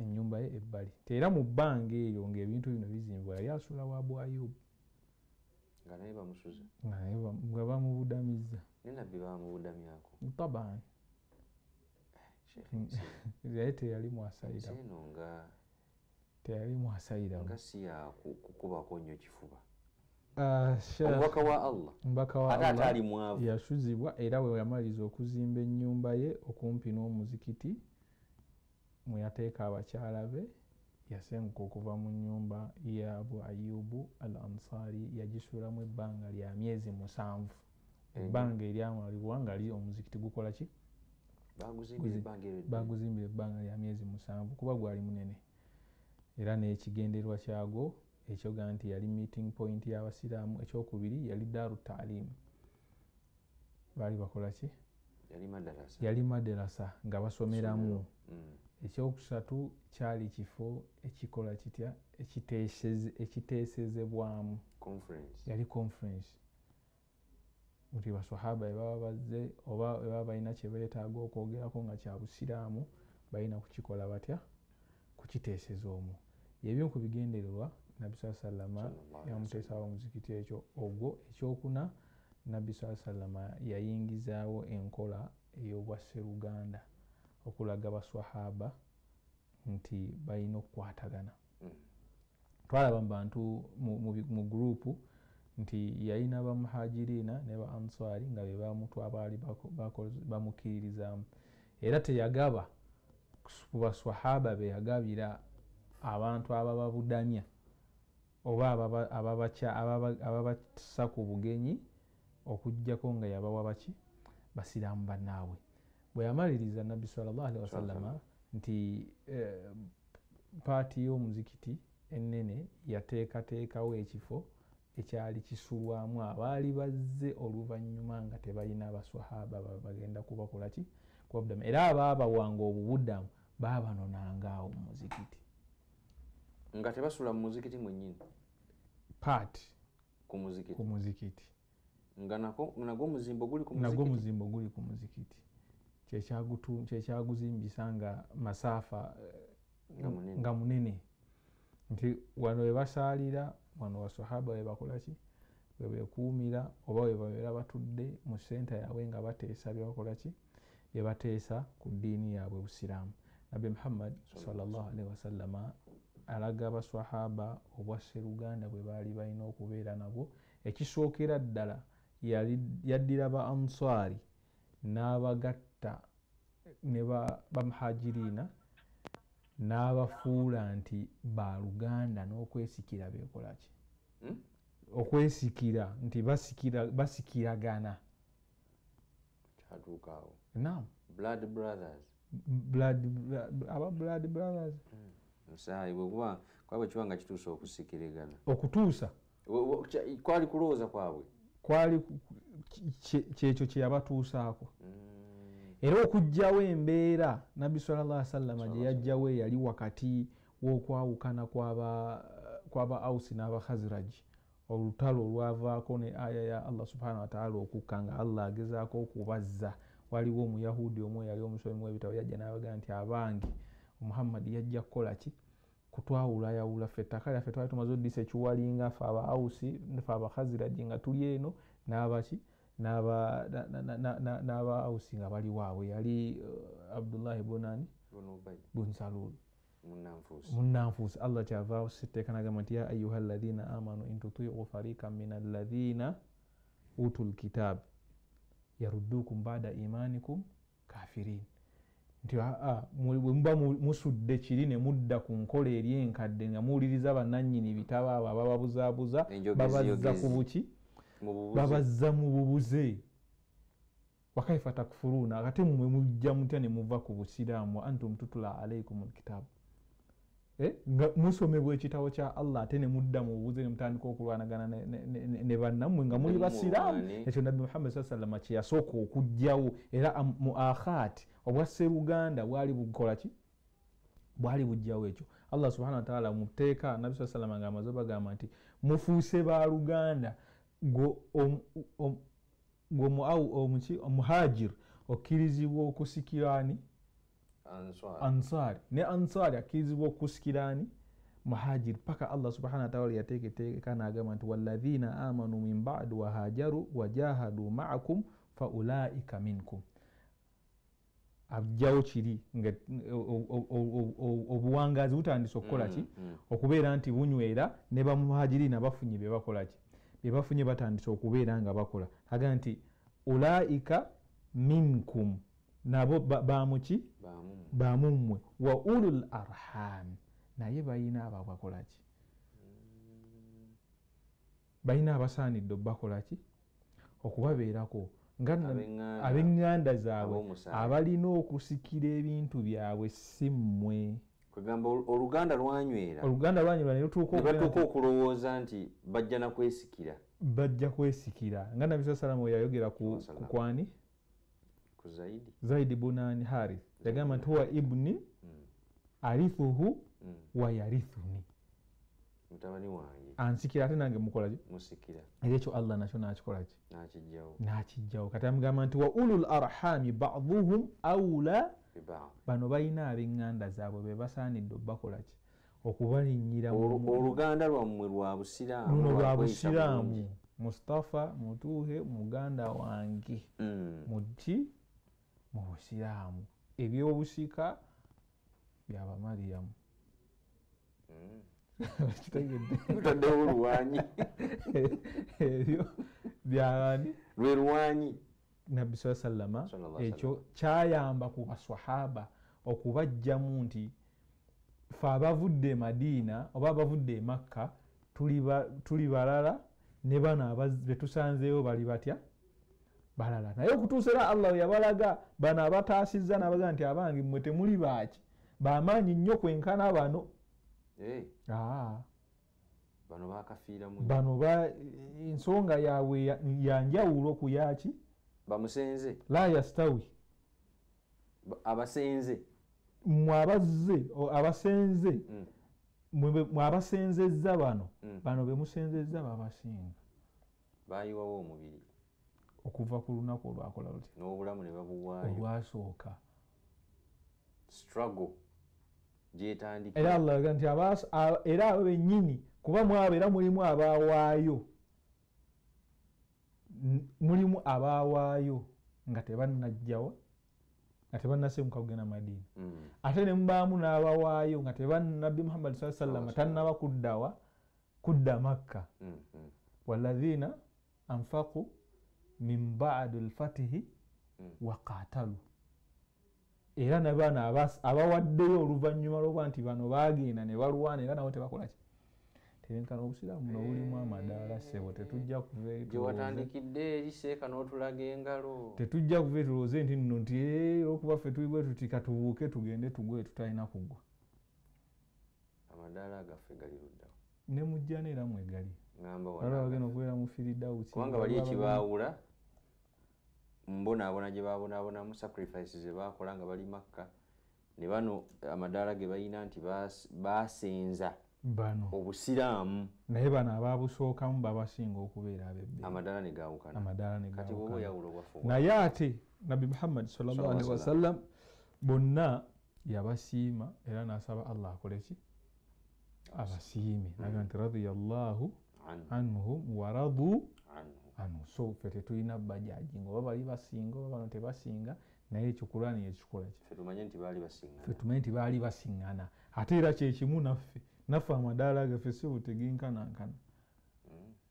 ennyumba ye ebbali teera mu bbanga eryo ng'ebintu bino bizimbibwa yali asula wa Abu Ayub nga naye bamusuza nga bamubudamizza nenabbi bamubudamyako taban naye teyali mwasayira nga si yakukubako nnyo kifuba omubaka wa Allah yasuzibwa era we yamaliriza okuzimba ennyumba ye okumpi n'omuzikiti mwe yateeka abakyala be yasenguka okuva mu nnyumba ya Abu Ayubu al Ansari yagisulamu ebbanga lya myezi 7 ebbanga eryamalibwa nga omuzikiti gukola ki baguzimbira ebbanga lya myezi 7 kuba gwali munene era n'ekigenderwa kyagwo ekyoga nti yali meeting point y'abasiraamu ekyokubiri yali daru ta'lim baali bakola ki yali madarasa nga basomeramu ekyokusatu kyali kifo ekikola kitya ekiteesezebwamu yali conference nti baswahaba baba bazze oba baba balina kye beetaaga okwogerako nga kya busiraamu balina kukikola batya kukiteeseza omwo yebyo ku bigendererwa nabbi saa sallama yamuteesawo omuzikiti ekyo ogwo ekyokuna nabbi saa sallama yayingizaawo enkola ey'obwasseruganda okulaga baswahaba nti balina okukwatagana twalaba mu bantu mu gurupu nti yalina bamuhajirina ne ba ansari nga be bamutu abaali bamukkiririzaamu era teyagaba ku baswahaba be yagabira abantu abababudamya oba ababassa ku bugenyi okujjako nga yabawa baki basiraamu bannaabwe bwe yamaliriza nabbi sallallahu alaihi wasallama nti paati y'omuzikiti ennene yateekateekawo ekifo ekyali kisulwamu abaali bazze oluvannyuma nga tebalina abaswahaba bagenda kubakola ki kubabuddamu era abaabawanga obubuddamu baabanonangaawo mu muzikiti nga tebasula mu muzikiti mwennyini paati ku muzikiti nga nagwo omuzimbo guli ku muzikiti kyekyaguzimbisa nga masaafa nga munene nti wano we basaalira wano baswahaba we bakola ki we beekuumira oba we babeera batudde mu senta yaabwe nga bateesa bye bakola ki bye bateesa ku ddiini yaabwe busiraamu nabbi Muhammad sallallahu alaihi wasallama alaga abaswahaba obwasseruganda bwe baali balina okubeera nabwo ekisookera ddala yaddira ba ansari n'abagatta ne bamuhajirina n'abafuula nti baluganda n'okwesikira beekola ki okwesikira nti basikiragana kyatuukaawo naam blood brothers musaayi bwekuba kwabwe kiba nga kituusa okusikiragana okutuusa kwali kulowooza kwabwe kwali kyekyo kye yabatuusaako era okugjawo embeera nabbi sallallahu alaihi wasallam gye yajjawo yali wakati w'okwawukana kwaba Ausi n'aba Khazraj olutalo olwavaako ne aya ya Allah subhanahu wa ta'ala okukka nga Allah agezaako okubazza waliwo omuyahudi omu yali omusomi w'ebitabo yajja n'abaga nti abange Muhammad yajja kukola ki kutwawulayawula ffe ettaka lyaffe twali tumaze oddisa ekiwalinga ffe aba Ausi ffe aba Khazraj nga tuli eno n'abaki n'aba Ausi nga bali waabwe yali Abdullah ibn Salul munnanfuusi Allah kyava sitteeka n'agamba nti ya ayuha alladhina amanu in tuti'u fariqan min alladhina utul kitab yaruddukum ba'da imanikum kafirin nti bwe muba musudde kiri ne mudda ku nkola eri enkadde nga muwuliriza bannannyini bitabo abo abababuzaabuza babazza ku buki babazza mu bubuze wakaifa takfuruuna ate mmwe mujja mutya ne muva ku busiraamu wa antum tutula alaikum alkitaabu nga musomebwa ekitabo kya Allah ate ne mudda mu bubuze ne mutandika okulwanagana ne bannammwe nga muli basiraamu. Ekyo Nabbi Muhammad sallallahu alaihi wasallam kye yasooka okugyawo era mu akhaati obwa sseruganda bwali bukola ki bwali bujjawo ekyo. Allah subhanahu wa ta'ala muteeka Nabbi sallallahu alaihi wasallam nga amaze bagamba nti mufuuse ba luganda omuhajir okkirizibwa okusikirani ansari ne ansari akkirizibwa okusikirani muhajir paka Allah subhanahu wa ta'ala yateekeka n'agamba nti walladhina amanu min ba'du wa hajaru wa jahadu ma'akum fa ulaika minkum. Ajjawo kiri nga obuwangazi butandise okukola ki okubeera nti bunywera ne bamuhajirina bafunye bye bakola ki bye bafunye batandise okubeera nga bakola. Aga nti ulaika minkum nabo bamuki bamumwe wa ulul arham naye bayina ababakola ki bayina abasaanidde bakola ki okubabeerako ab'eŋŋanda zaabwe abalina okusikira ebintu byabwe si mmwe. Kwegamba oluganda lwanywera ne lutuuka okulowooza nti bajja na kwesikira nga Nabbi sallallahu alaihi yayogera ku kwani ku Zaidi ibn Harith yagamba nti huwa ibni arithuhu wa yarithuni mutabani wange ansikira ate nange mukola ki musikira. Ekyo Allah nakyo nakikola ki nakijjawo kati amugamba nti wa ulul arhami ba'dhuhum awla bano balina ab'eŋŋanda zaabwe be basaanidde bakola ki okubalinnyira oluganda lwammwe lwa busiraamu. Mustafa mutuuhe muganda wange muti mu busiraamu ebyobusika byaba Mariyamu mutaddewo oluwanyi ebyo byabani lwe luwanyi. Nabbi sallama ekyo kyayamba ku baswahaba okubajjamu nti fe abavudde Madiina oba abavudde e Makka tuli balala ne bano betusanzeewo bali batya balala naye okutuusa era Allah yabalaga bano abataasizza n'abaga nti abange mmwe temuli baaki bamaanyi nnyo kwenkana bano bano bakafiira mu bano ensonga yaabwe yanjawulo ku yaaki bamusenze la yastawi abasenze mwe abasenze mwe abasenzezza bano be musenzezza babasinga bayiwawo omubiri okuva ku lunaku olwakola luti n'obulamu ne babuwaayo olwasooka struggle gyetandika. Era Allah aga nti era abo bennyini kuba mwabo era mulimu abawaayo nga tebannajjawa nga tebannasemuka kugenda Madiina ate ne mubaamu n'abawaayo nga Nabbi Muhammad sallallahu alaihi wasallam tannaba kudda Makka. Walladhina anfaqu min ba'di al-fatihi wa qatalu. Era ne bano abawaddeyo oluvannyuma lw'okuba nti bano baagenda ne balwana era nabo tebakola ki tebenkana. Obusiraamu buno bulimu amadaala ssebo tetujja kuva gyewatandikidde eri seeka n'otulaga engalo tetujja kuva tulowooze nti nno nti olwokuba ffe tuli bwe tuti katubuuke tugende tugwe tutalina kuggwa. Amadaala gaffe gali luddawo ne mujja neera mwegali wala bagenda okubeera mu firidawusi kubanga bali ekibaawula mbonaabona gye babonaabonamu sacrifices ze baakola nga bali Makka ne bano amadaala ge balina nti baasenza bano obusiraamu naye bano ababusookamu babasinga okubeera ab'ebbeeyi. Amadaala ne gaawukana kati bw'oba oyawula obwafu naye ate Nabbi Muhammad sallallahu alaihi wasallam bonna yabasiima era n'asaba Allah akole ki abasiime naga nti radiyallahu anhum wa radu anhu. So ffe tetulina bajaji ngaoba bali basinga oba bano tebasinga naye ekikulaani ekikola ki ffe tumanye nti baali basiŋŋana ate era kyekimu naffe amadaala gaffe si butegenkanankana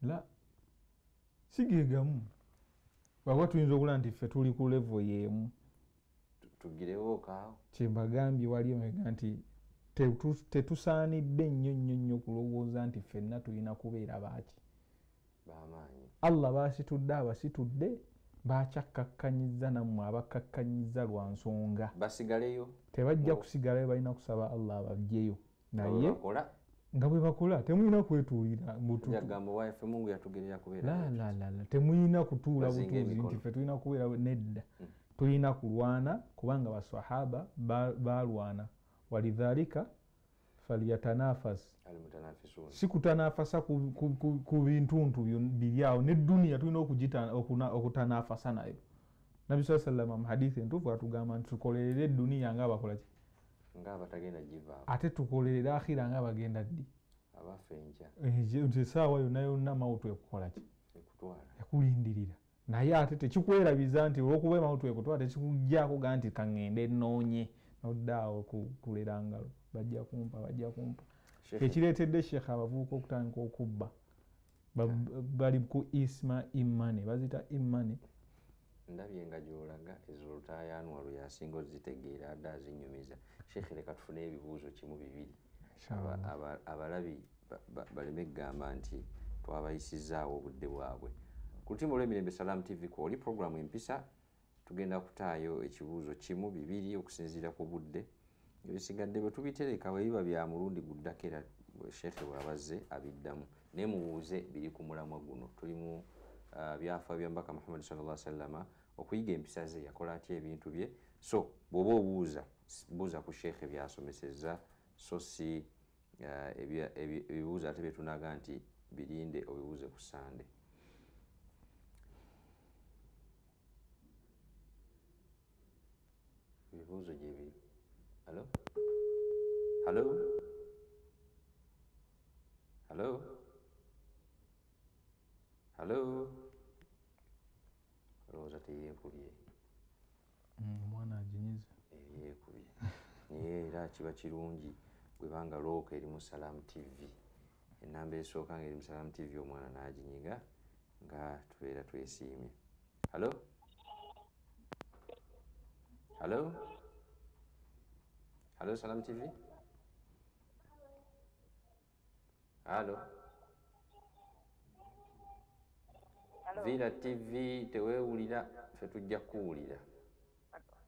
la si geegamu waba tuyinza okula nti ffe tuli ku levo y'emu tugirewo kaawo kyembagambye wali omega nti tetusaanidde nnyo kulowooza nti ffenna tulina kubeera baaki bamaanyi. Allah baasitudde abasitudde baakyakkakkanyizza nammwe abakkakkanyiza lwa nsonga basigaleyo tebajja kusigalayo balina kusaba Allah abaggyeyo naye nga bwe bakola temulina kwetuulira temulina kutuula butuuzi nti ffe tulina kubeera nedda tulina kulwana kubanga basahaba balwana walidhalika falyatanafas si kutanafasa ku bintuntu biryawo n'edduniya tulina okutanafasa nayo. Nabi sallallahu alayhi wa sallam mu hadithi entuufu atugamba nti tukolerere edduniya ng'abakola ki ate tukolerere akhira ng'abagenda ddi nti essaawa yonna mawutu ekukola ki ekulindirira naye ate tekikwerabiza nti olw'okuba mawutu ekutwala tekikuggyako ga nti kaŋŋende nnoonye noddaawo kulera ngalo bajja kumpa ekireetedde sheekh abavubuka okutandika okubba bali ku isma imani bazita imani ndabye nga gy'olaga ezolutayanwa lwe yasinga ozitegeera adde azinyumiza. Sheekh leka tufune ebibuuzo kimu bibiri abalabi baleme kugamba nti twabayisizaawo obudde bwabwe. Ku lutimba olw'emirembe Salam TV kwoli programu empisa tugenda kutaayo ekibuuzo kimu bibiri okusinziira ku budde ebisigadde bwe tubitereka bwe biba bya mulundi guddako era Sheekh bw'abazze abiddamu naye mubuuze biri ku mulamwa guno. Tuli mu byafa bya Mbaka Muhammad sallallahu alaihi wasallam okuyiga empisa ze yakola atya ebintu bye. So bw'oba obuuza buuza ku Sheekh byasomesezza so si ebibuuzo ate bye tunaga nti birinde obibuuze ku Sande. Ebibuuzo gye biri. Hello? Hello? Hello? Hello? Olowooza teyeekubye. Omwana aginyize. Yeekubye. Naye era kiba kirungi bwe banga looka eri mu Salam TV. Ennamba esooka nga eri mu Salam TV omwana n'aginyiga nga tubeera twesiimye. Hello? Hello? Hello Salam TV? Hello? Villa TV teweewulira ffe tujja kuwulira.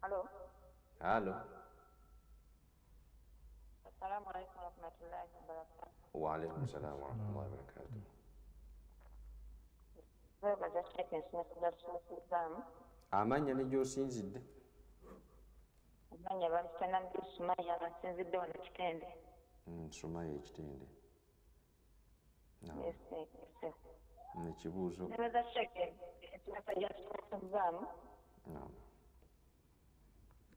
Hello? Hello? Assalamu alaikum warahmatullahi wabarakatuh. Wa alaikum salam warahmatullahi wabarakatuh. Amanya ne gy'osinzidde? Amanya bamusana ndi Sumaya nsinzidde wano Kitende. Sumaya Kitende. Yes. Nekibuuzo. Nebaza Sheikh ekibasa kyasomesezaamu.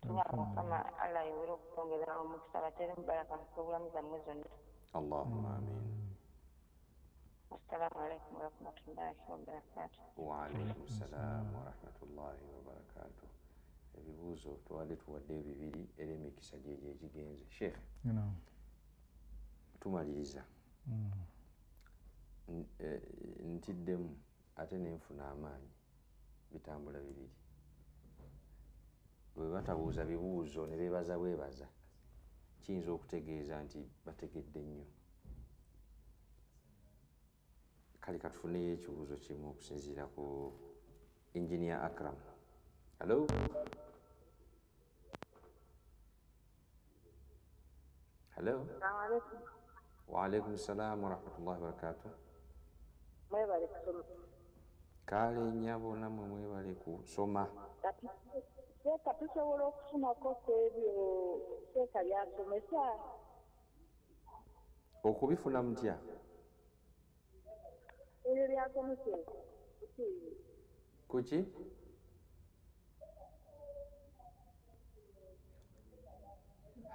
Kama Allah yawera okutwongera omukisa batere mubaraka mu puroguramu zammwe zonna. Allahumma amin. Assalamu alaikum warahmatullahi wabarakatuh. Wa alaikum salam warahmatullahi wabarakatuh. Ebibuuzo tuwadde bibiri era emikisa gyegyo egigenze. Sheikh, tumaliriza. Ntiddemu ate nenfuna amaanyi bitambula bibiri. Bwe batabuuza bibuuzo ne beebaza bwebaza kiyinza okutegeeza nti bategedde nnyo. Kale katufuneyo ekibuuzo kimu okusinziira ku Engineer Akram. Hello? Hello? Wa alaikum salam warahmatullahi wabarakatuh. Mwebale kusoma. Kale nnyabo namwe mwebale kusoma. Seeka tusobola okufunako ku ebyo Seeka byasomesa. Okubifuna mutya? Ebyo byasomesa. Kuki?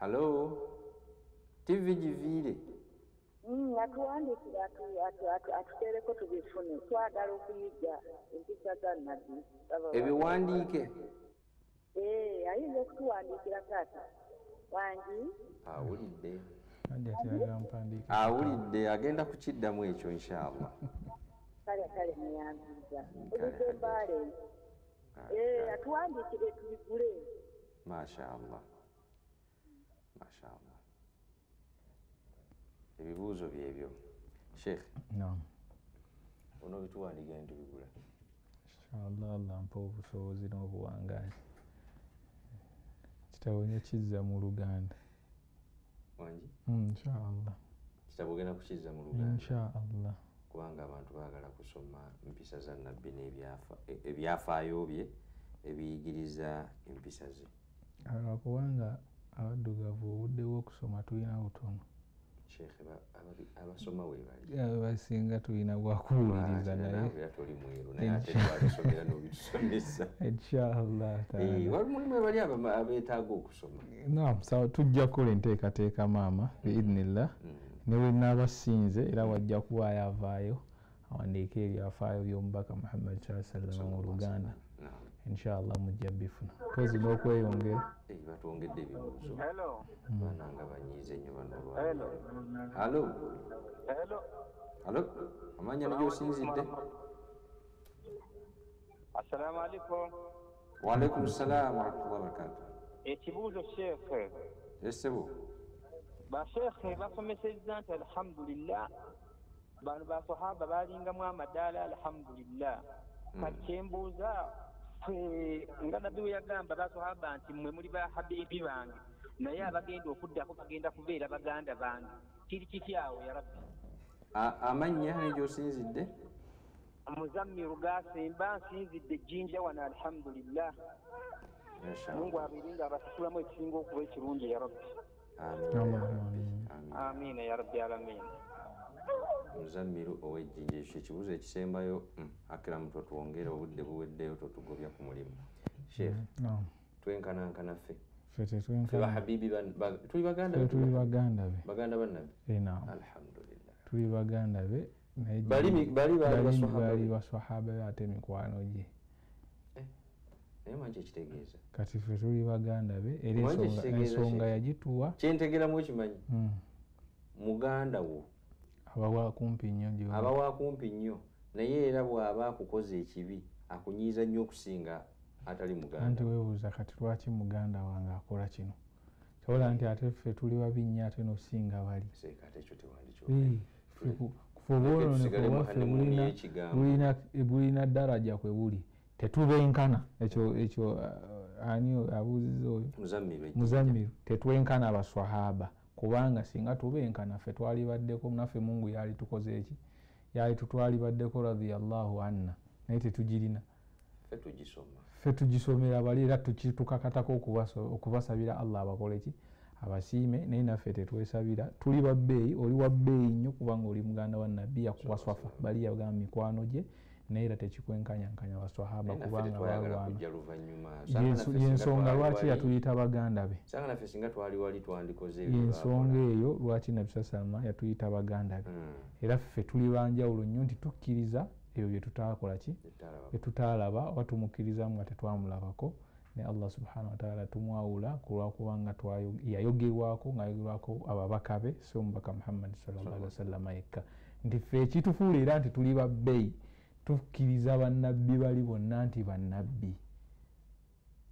Hello? TV giviire. Atuwandikira atuteereko tubifune twagala okuyiga empisa za Nabbi. Ebiwandiike? Ayinza okutuwandiikira taata wangi. Awulidde. Awulidde agenda kukiddamu ekyo inshallah. Kale muyambiza. Oludde mbaale. Atuwandiikire tubigule. Mashaallah. Mashaallah. Ebibuuzo byebyo. Sheikh. Naam. Ono bituwandiika ntubigula. Inshallah Allah mpa obusobozi n'obuwangaazi. Kitabo kizza mu Luganda. Wangi? Inshallah. Kitabo genda kukizza mu Luganda. Inshallah. Kubanga abantu baagala kusoma empisa za Nabbi n'ebyafaayo bye ebiyigiriza empisa ze. Kubanga abaddugavu obudde bw'okusoma tulina butono. Sheikh abasoma we bali. Basinga tulina bwakuwuliriza naye. Toli mweru naye ate twalisomera n'obitusomesa. Inshallah. Walimu bali abeetaaga okusoma. Naam, sawa tujja kukola enteekateeka maama biidhnillah. Ne bwe naabasinze era wajja kuwaayo avaayo awandiika ebyafaayo by'omubaka Muhammad sallallahu alaihi wasallam mu Luganda. Inshallah mujja bifuna. Pozi n'okweyongera. Batwongedde ebibuuzo. Hello. Baana nga banyiize nnyo bano olwaliro. Hello. Hello. Hello. Hello. Amanya ne gy'osinzidde? Assalamu alaikum. Wa alaikum salaam wa rahmatullahi wa barakatuh. Ekibuuzo Sheikh. Yesebo. Ba Sheikh basomesezza nti alhamdulillah bano basahaba balingamu amadaala alhamdulillah. Kati mbuuza nga Nabbi we yagamba basahaba nti mmwe muli ba habibi bange naye abagenda okuddako bagenda kubeera baganda bange kiri kityawo ya Rabbi. Amannya ne gy'osinzidde? Muzammiru Gasimba nsinzidde Jinja wano alhamdulillah. Mungu abiringa abasasulamu ekisinga okuba ekirungi ya Rabbi. Amiina ya Rabbi alamin. Muzammiru ow'Ejjinja ekyo ekibuuzo ekisembayo Akram twongere obudde buweddeyo totugobya ku mulimu. Sheikh, twenkanankana ffe. Ffe tetwenkana. Habibi tuli baganda be. Tuli baganda be. Baganda bannabbi. Naam. Alhamdulillah. Tuli baganda be. Bali baswahaba ate mikwano gye. Naye manyi ekitegeeza. Kati ffe tuli baganda be era ensonga yagituwa. Kyentegeramu ekimanyi. Muganda wo. Abawa kumpi nnyo gyo. Abawa kumpi nnyo. Naye era bw'aba akukoze ekibi akunyiiza nnyo okusinga atali muganda. Anti weebuuza kati lwaki muganda wange akola kino? Kyobola nti ate ffe tuli babi nnyo ate n'osinga bali. Seeka ate ekyo tewandikyo. Bulina ddaraja kwe buli tetubenkana ekyo ani abuuziza oyo Muzammiru tetwenkana abaswahaba kubanga singa tubenkana ffe twalibaddeko naffe Mungu yali tukoze eki yali tutwalibaddeko radiyallahu anna naye tetugirina ffe tugisomera bali era tukakatako okubasabira Allah abakole ki abasiime naye naffe tetwesabira tuli babbeeyi oli wabbeeyi nnyo kubanga oli muganda wa Nabbi yakuwaswafa bali yagamba mikwano gye naye era tekikwenkanyankanya baswahaba kubanga balwana yensonga lwaki yatuyita baganda be yensonga eyo lwaki Nabbi sallallahu yatuyita baganda be era ffe tuli banjawulo nnyo nti tukkiriza ebyo bye tutaakola ki bye tutaalaba oba tumukkirizamu nga tetwamulabako ne Allah subhanahu wa ta'ala tumwawula kulwakubanga yayogerwako ng'ayogerwako ababaka be so omubaka Muhammad sallallahu alaihi wasallam yekka nti ffe ekitufuulira nti tuli babbeeyi tukkiriza bannabbi bali bonna nti bannabbi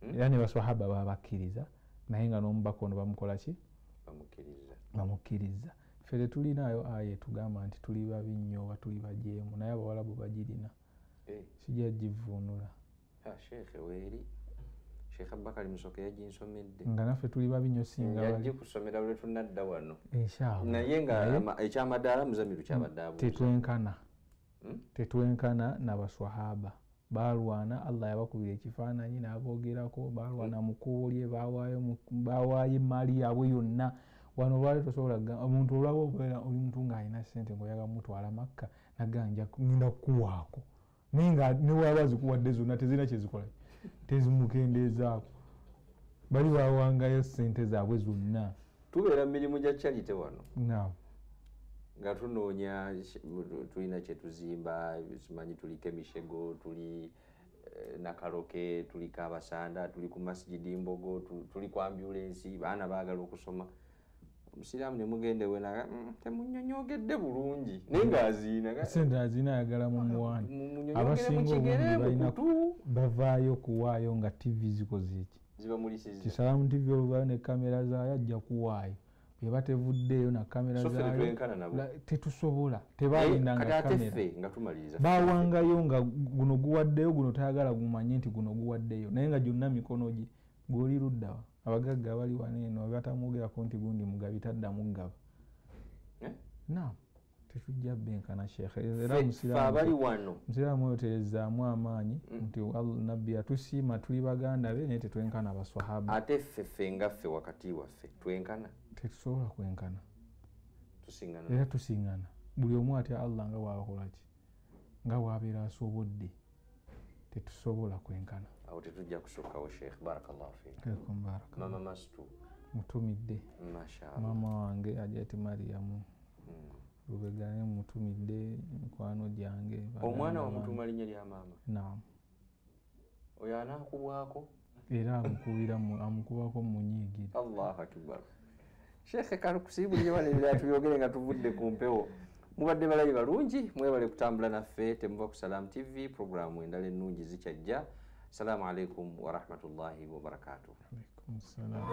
era ne baswahaba babakkiriza naye nga n'omubaka ono bamukola ki bamukkiriza ffe tetulinayo aya etugamba nti tuli babi nnyo oba tuli bajeemu naye abawalabu bagirina sijja givuunula Sheikh weeri Sheikh Abubakar Musoke yaginsomedde nga naffe tuli babi nnyo singa yajja kusomera lwe tunadda wano inshallah naye nga ekyamadaala Muzammiru kyabadde abuuza tetwenkana n'abaswahaba balwana Allah yabakubira ekifaananyi n'aboogerako balwana mu kkubo lye bawaayo emaali yaabwe yonna wano lwali tosobola omuntu olwaba obeera oli muntu ng'alina ssente ng'oyaga mutwala Makka naganja ngenda kukuwaako naye nga ne waba zikuwadde zonna tezirina kyezikola tezimukendeezaako bali bawangayo ssente zaabwe zonna tubeera mu mirimu gya charity wano naam nga tunoonya tulina kyetuzimba simanyi tuliko emishego tuli Nakaroke tuli Kabasanda tuli ku Masjidi Mbogo tuli ku ambulensi baana baagala okusoma omusiraamu ne mugende wena temunnyonyogedde bulungi naye ng'aziina sente aziina ayagala mu muwani abasinga obungi balina bavaayo kuwaayo nga TV zikoze eki Kisalamu TV oluvaayo ne kamera zaayo ajja kuwaayo bweba tevuddeeyo na kamera zaayo tetusobola tebalindanga kamera bawangayo nga guno guwaddeyo guno tayagala gumanye nti guno guwaddeyo naye nga gyonna mikono gye gwoli luddawa abagagga bali wano eno batamwogerako nti gundi mugabi taddamu gaba naam tetujja benkana shekhe era musiraamu oyo terezzaamu amaanyi nti nabbi atusiima tuli baganda be naye tetwenkana baswahaba ate ffe ngaffe wakati waffe twenkana tetusobola kwenkana era tusiŋŋana buli omu atya Allah nga bw'akolaki nga bw'abeera asobodde tetusobola kwenkana awo tetujja kusukkawo sheikh barakallahu fiik mama mastu mutumidde mashallah mama wange ajati Mariamu lubegane mutumidde mikwano gyange omwana wa mutuma linnya lya mama naam oyo anaakubwako era amukubako munyiigire Allahu akbar shekhe kano kusibulire balebera tuyogere nga tuvudde ku mpewo mubadde balayi balungi mwebale kutambula naffe temuva ku Salam TV programu endala ennungi zikyajja assalamu alaikum wa rahmatullahi wa barakatuh. Alaikum assalam.